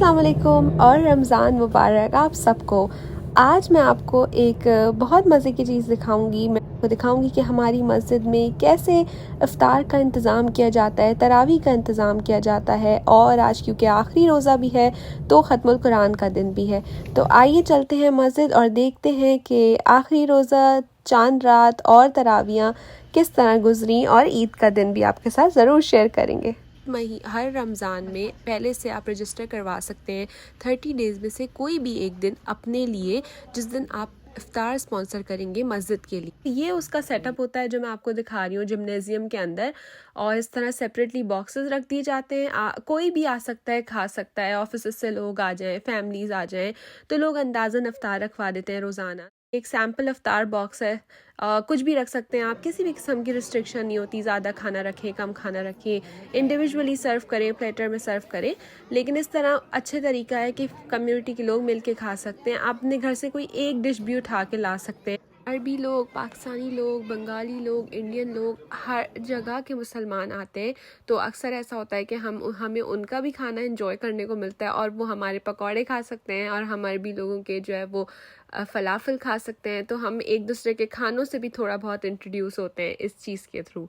अस्सलाम वालेकुम और रमज़ान मुबारक आप सबको। आज मैं आपको एक बहुत मज़े की चीज़ दिखाऊंगी। मैं आपको दिखाऊंगी कि हमारी मस्जिद में कैसे इफ़्तार का इंतज़ाम किया जाता है, तरावी का इंतज़ाम किया जाता है। और आज क्योंकि आखिरी रोज़ा भी है तो ख़त्मुल कुरान का दिन भी है, तो आइए चलते हैं मस्जिद और देखते हैं कि आखिरी रोज़ा, चांद रात और तरावियाँ किस तरह गुजरी, और ईद का दिन भी आपके साथ ज़रूर शेयर करेंगे। हर रमज़ान में पहले से आप रजिस्टर करवा सकते हैं 30 डेज़ में से कोई भी एक दिन अपने लिए, जिस दिन आप इफ्तार स्पॉन्सर करेंगे मस्जिद के लिए। ये उसका सेटअप होता है जो मैं आपको दिखा रही हूँ जिम्नेजियम के अंदर, और इस तरह सेपरेटली बॉक्सेस रख दिए जाते हैं। कोई भी आ सकता है, खा सकता है। ऑफिस से लोग आ जाएं, फैमिलीज़ आ जाएं, तो लोग अंदाज़न इफ्तार रखवा देते हैं रोज़ाना। एक सैम्पल इफ्तार बॉक्स है, कुछ भी रख सकते हैं आप, किसी भी किस्म की रिस्ट्रिक्शन नहीं होती, ज़्यादा खाना रखें, कम खाना रखें, इंडिविजुअली सर्व करें, प्लेटर में सर्व करें। लेकिन इस तरह अच्छे तरीका है कि कम्युनिटी के लोग मिल के खा सकते हैं। आप अपने घर से कोई एक डिश भी उठा के ला सकते हैं। अरबी लोग, पाकिस्तानी लोग, बंगाली लोग, इंडियन लोग, हर जगह के मुसलमान आते हैं, तो अक्सर ऐसा होता है कि हमें उनका भी खाना एंजॉय करने को मिलता है, और वो हमारे पकौड़े खा सकते हैं, और हम अरबी लोगों के जो है वो फलाफल खा सकते हैं। तो हम एक दूसरे के खानों से भी थोड़ा बहुत इंट्रोड्यूस होते हैं इस चीज़ के थ्रू।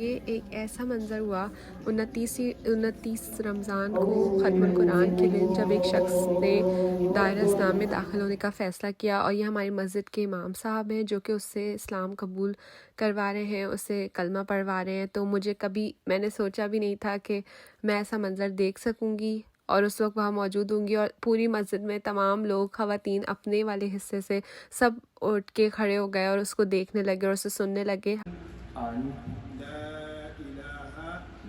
ये एक ऐसा मंज़र हुआ 29 रमज़ान को ख़त्मुल कुरान के दिन, जब एक शख्स ने दायरा इस्लाम में दाखिल होने का फ़ैसला किया। और ये हमारी मस्जिद के इमाम साहब हैं जो कि उससे इस्लाम कबूल करवा रहे हैं, उससे कलमा पढ़वा रहे हैं। तो मैंने सोचा भी नहीं था कि मैं ऐसा मंज़र देख सकूँगी, और उस वक्त वहाँ मौजूद होंगी। और पूरी मस्जिद में तमाम लोग, ख़वातीन अपने वाले हिस्से से सब उठ के खड़े हो गए और उसको देखने लगे और उसे सुनने लगे।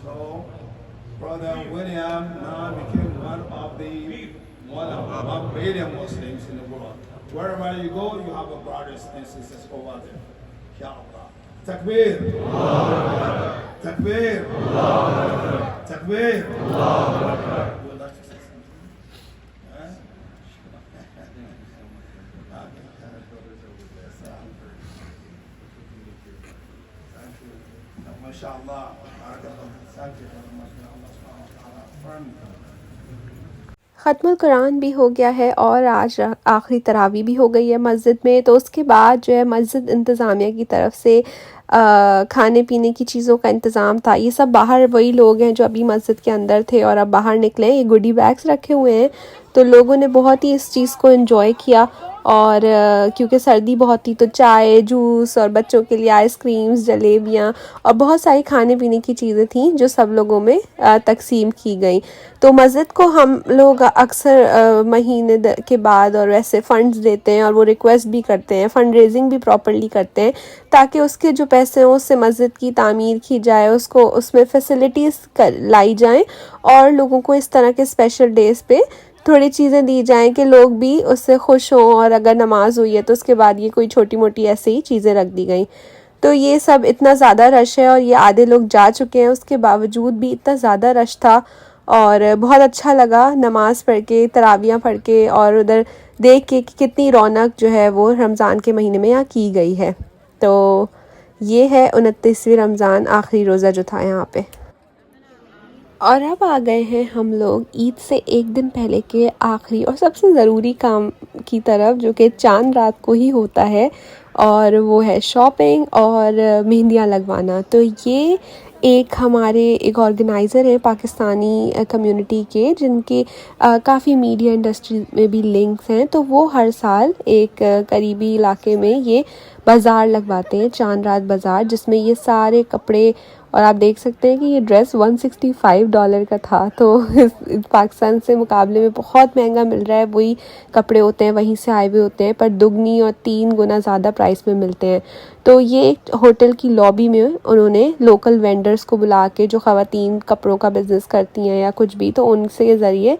So, Brother William now became one of the billion Muslims in the world. Wherever you go, you have a brothers and sisters over there. Inshallah. Takbir. Takbir. Takbir. You would like to say something? Thank you. MashaAllah. Thank you very much. Allah subhanahu wa ta'ala affirm you. ख़त्मुल Quran भी हो गया है और आज आखिरी तरावी भी हो गई है मस्जिद में। तो उसके बाद जो है मस्जिद इंतज़ामिया की तरफ से खाने पीने की चीज़ों का इंतज़ाम था। ये सब बाहर वही लोग हैं जो अभी मस्जिद के अंदर थे और अब बाहर निकले। ये गुडी बैग्स रखे हुए हैं, तो लोगों ने बहुत ही इस चीज़ को एंजॉय किया। और क्योंकि सर्दी बहुत थी तो चाय, जूस और बच्चों के लिए आइसक्रीम्स, जलेबियाँ और बहुत सारी खाने पीने की चीज़ें थीं जो सब लोगों में तकसीम की गई। तो मस्जिद को हम लोग अक्सर महीने के बाद और वैसे फ़ंड्स देते हैं, और वो रिक्वेस्ट भी करते हैं, फ़ंड रेजिंग भी प्रॉपर्ली करते हैं, ताकि उसके जो पैसे हों उससे मस्जिद की तामीर की जाए, उसको उसमें फैसिलिटीज़ लाई जाएं, और लोगों को इस तरह के स्पेशल डेज़ पे थोड़ी चीज़ें दी जाएं कि लोग भी उससे खुश हों। और अगर नमाज हुई है तो उसके बाद ये कोई छोटी मोटी ऐसे ही चीज़ें रख दी गई। तो ये सब इतना ज़्यादा रश है, और ये आधे लोग जा चुके हैं, उसके बावजूद भी इतना ज़्यादा रश था। और बहुत अच्छा लगा नमाज़ पढ़ के, तरावियाँ पढ़ के, और उधर देख के कि कितनी रौनक जो है वो रमज़ान के महीने में यहाँ की गई है। तो ये है 29वीं रमज़ान, आखिरी रोज़ा जो था यहाँ पे। और अब आ गए हैं हम लोग ईद से एक दिन पहले के आखिरी और सबसे ज़रूरी काम की तरफ, जो कि चांद रात को ही होता है, और वो है शॉपिंग और मेहंदियाँ लगवाना। तो ये हमारे एक ऑर्गेनाइज़र हैं पाकिस्तानी कम्युनिटी के, जिनके काफ़ी मीडिया इंडस्ट्री में भी लिंक्स हैं। तो वो हर साल एक करीबी इलाके में ये बाज़ार लगवाते हैं, चांद रात बाज़ार, जिसमें ये सारे कपड़े और आप देख सकते हैं कि ये ड्रेस $165 का था। तो इस पाकिस्तान से मुकाबले में बहुत महंगा मिल रहा है। वही कपड़े होते हैं, वहीं से आए हुए होते हैं, पर दुगनी और 3 गुना ज़्यादा प्राइस में मिलते हैं। तो ये एक होटल की लॉबी में उन्होंने लोकल वेंडर्स को बुला के, जो ख़वातीन कपड़ों का बिज़नेस करती हैं या कुछ भी, तो उनसे ज़रिए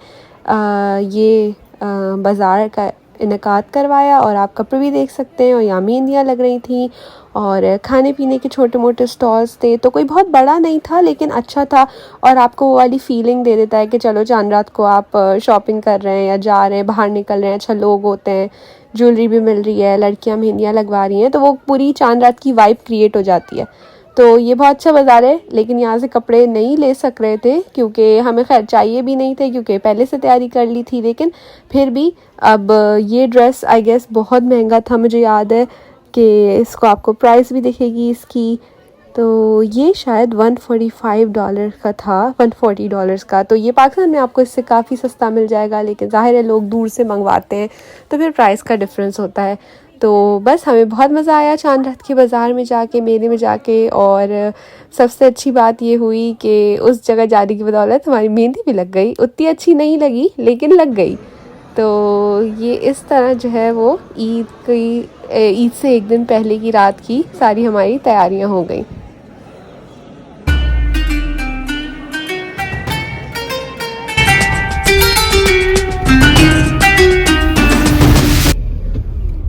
ये बाज़ार का इनेकाद करवाया। और आप कपड़े भी देख सकते हैं, और यहाँ मेहंदियाँ लग रही थी और खाने पीने के छोटे मोटे स्टॉल्स थे। तो कोई बहुत बड़ा नहीं था लेकिन अच्छा था, और आपको वो वाली फीलिंग दे देता है कि चलो चांद रात को आप शॉपिंग कर रहे हैं या जा रहे हैं, बाहर निकल रहे हैं, अच्छा लोग होते हैं, ज्वेलरी भी मिल रही है, लड़कियाँ मेहंदियाँ लगवा रही हैं, तो वो पूरी चांद रात की वाइब क्रिएट हो जाती है। तो ये बहुत अच्छा बाज़ार है, लेकिन यहाँ से कपड़े नहीं ले सक रहे थे क्योंकि हमें खैर चाहिए भी नहीं थे, क्योंकि पहले से तैयारी कर ली थी। लेकिन फिर भी अब ये ड्रेस आई गेस बहुत महंगा था, मुझे याद है कि इसको आपको प्राइस भी दिखेगी इसकी। तो ये शायद $145 का था, $140 का। तो ये पाकिस्तान में आपको इससे काफ़ी सस्ता मिल जाएगा, लेकिन ज़ाहिर है लोग दूर से मंगवाते हैं तो फिर प्राइस का डिफरेंस होता है। तो बस हमें बहुत मज़ा आया चांद रात के बाज़ार में जाके, मेले में जाके। और सबसे अच्छी बात ये हुई कि उस जगह जाने की बदौलत हमारी मेहंदी भी लग गई। उतनी अच्छी नहीं लगी लेकिन लग गई। तो ये इस तरह जो है वो ईद से एक दिन पहले की रात की सारी हमारी तैयारियां हो गई।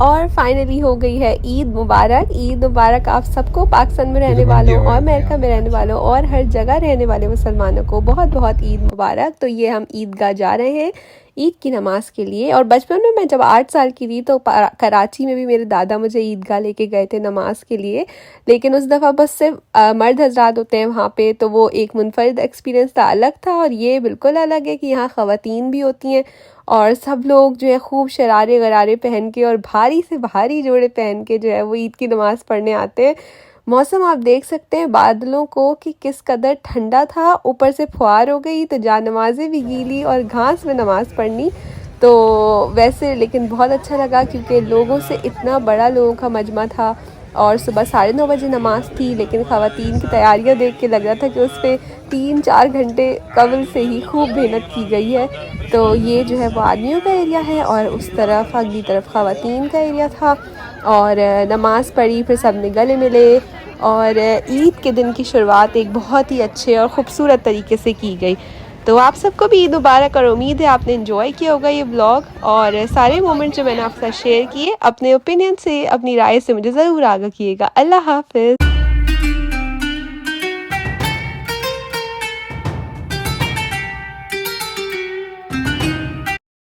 और फाइनली हो गई है ईद मुबारक। ईद मुबारक आप सबको, पाकिस्तान में रहने वालों और अमेरिका में रहने वालों और हर जगह रहने वाले मुसलमानों को बहुत बहुत ईद मुबारक। तो ये हम ईदगाह जा रहे हैं ईद की नमाज के लिए। और बचपन में मैं जब 8 साल की थी तो कराची में भी मेरे दादा मुझे ईदगाह लेके गए थे नमाज के लिए, लेकिन उस दफ़ा बस सिर्फ मर्द हजरात होते हैं वहाँ पे, तो वो एक मुनफरिद एक्सपीरियंस था, अलग था। और ये बिल्कुल अलग है कि यहाँ ख़वातीन भी होती हैं और सब लोग जो है खूब शरारे गरारे पहन के और भारी से भारी जोड़े पहन के जो है वो ईद की नमाज़ पढ़ने आते हैं। मौसम आप देख सकते हैं बादलों को कि किस कदर ठंडा था, ऊपर से फुहार हो गई तो जा नमाज़ें भी गीली और घास में नमाज़ पढ़नी। तो वैसे लेकिन बहुत अच्छा लगा क्योंकि लोगों से इतना बड़ा लोगों का मजमा था और सुबह 9:30 बजे नमाज थी, लेकिन ख़वातीन की तैयारियां देख के लग रहा था कि उस पर 3-4 घंटे कबल से ही खूब मेहनत की गई है। तो ये जो है वो आदमियों का एरिया है और उस तरफ अगली तरफ ख़वातीन का एरिया था। और नमाज़ पढ़ी, फिर सब ने गले मिले और ईद के दिन की शुरुआत एक बहुत ही अच्छे और ख़ूबसूरत तरीके से की गई। तो आप सबको भी ईद मुबारक और उम्मीद है आपने एंजॉय किया होगा ये व्लॉग और सारे मोमेंट जो मैंने आपके साथ शेयर किए। अपने ओपिनियन से, अपनी राय से मुझे ज़रूर आगाह किएगा। अल्लाह हाफ़िज़।